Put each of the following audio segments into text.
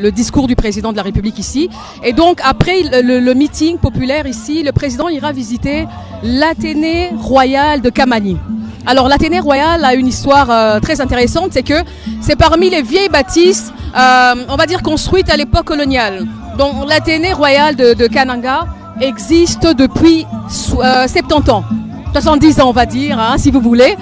le discours du président de la République ici. Et donc après le meeting populaire ici, le président ira visiter l'Athénée royal de Kamani. Alors l'Athénée royal a une histoire très intéressante, c'est que c'est parmi les vieilles bâtisses, on va dire construites à l'époque coloniale. Donc l'Athénée royal de Kananga existe depuis 70 ans. 70 ans on va dire, hein, si vous voulez.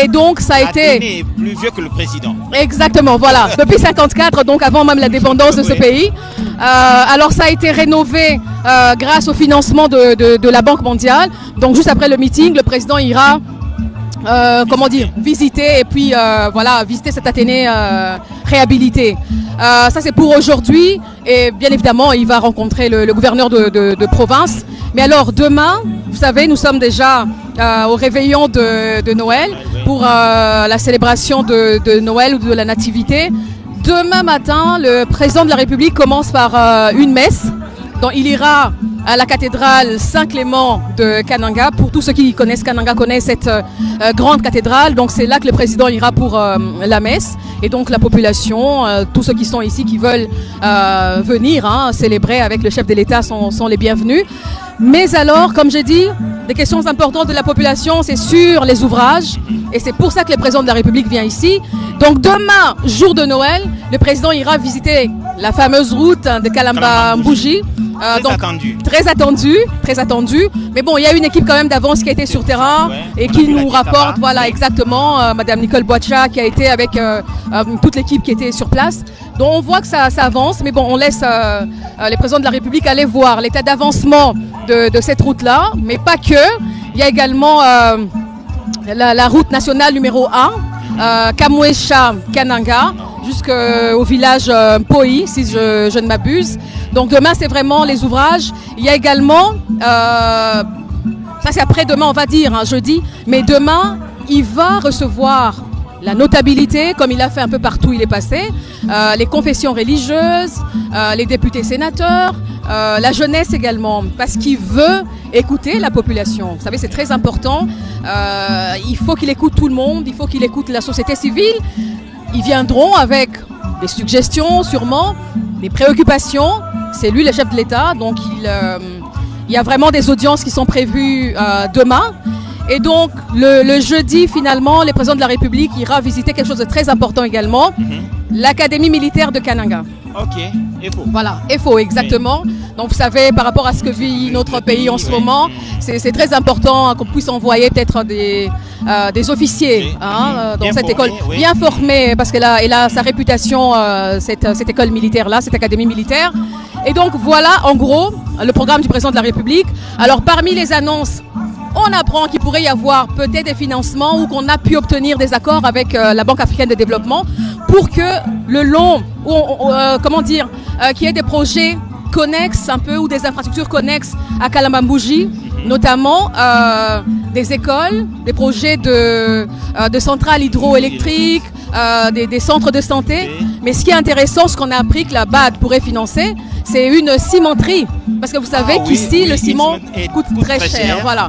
Et donc ça a été... est plus vieux que le président. Exactement, voilà. Depuis 54, donc avant même l'indépendance de ce pays. Alors ça a été rénové grâce au financement de la Banque mondiale. Donc juste après le meeting, le président ira... visiter et puis voilà, visiter cette Athénée réhabilitée. Ça c'est pour aujourd'hui et bien évidemment il va rencontrer le gouverneur de province. Mais alors demain, vous savez, nous sommes déjà au réveillon de Noël pour la célébration de Noël ou de la nativité. Demain matin, le président de la République commence par une messe. Donc il ira à la cathédrale Saint-Clément de Kananga. Pour tous ceux qui connaissent Kananga, connaissent cette grande cathédrale. Donc c'est là que le président ira pour la messe. Et donc la population, tous ceux qui sont ici, qui veulent venir célébrer avec le chef de l'État sont les bienvenus. Mais alors, comme j'ai dit, des questions importantes de la population, c'est sur les ouvrages. Et c'est pour ça que le président de la République vient ici. Donc demain, jour de Noël, le président ira visiter la fameuse route de Kalamba-Mbouji. Très attendu. Mais bon, il y a une équipe quand même d'avance qui a été sur terrain et qui nous rapporte, voilà, exactement, Madame Nicole Boacha qui a été avec toute l'équipe qui était sur place. Donc on voit que ça avance, mais bon, on laisse les présidents de la République aller voir l'état d'avancement de cette route-là, mais pas que. Il y a également la route nationale numéro 1, Kamwesha-Kananga, jusqu'au village Poi, si je ne m'abuse. Donc demain, c'est vraiment les ouvrages. Il y a également, ça c'est après-demain, on va dire, jeudi, mais demain, il va recevoir la notabilité, comme il a fait un peu partout où il est passé, les confessions religieuses, les députés sénateurs, la jeunesse également, parce qu'il veut écouter la population. Vous savez, c'est très important. Il faut qu'il écoute tout le monde, il faut qu'il écoute la société civile. Ils viendront avec des suggestions, sûrement, des préoccupations. C'est lui le chef de l'État, donc il y a vraiment des audiences qui sont prévues demain. Et donc, le jeudi, finalement, le président de la République ira visiter quelque chose de très important également, l'Académie militaire de Kananga. Ok, EFO. Voilà, EFO, exactement. Donc, vous savez, par rapport à ce que vit notre pays en ce moment, c'est très important qu'on puisse envoyer peut-être des officiers dans cette école, bien formés, parce qu'elle a sa réputation, cette école militaire-là, cette académie militaire. Et donc, voilà, en gros, le programme du président de la République. Alors, parmi les annonces, on apprend qu'il pourrait y avoir peut-être des financements ou qu'on a pu obtenir des accords avec la Banque africaine de développement pour que le long, qu'il y ait des projets connexes un peu ou des infrastructures connexes à Kalamba-Mbouji, notamment des écoles, des projets de centrales hydroélectriques, des centres de santé. Mais ce qui est intéressant, ce qu'on a appris que la BAD pourrait financer, c'est une cimenterie. Parce que vous savez qu'ici, le ciment coûte très cher. Voilà.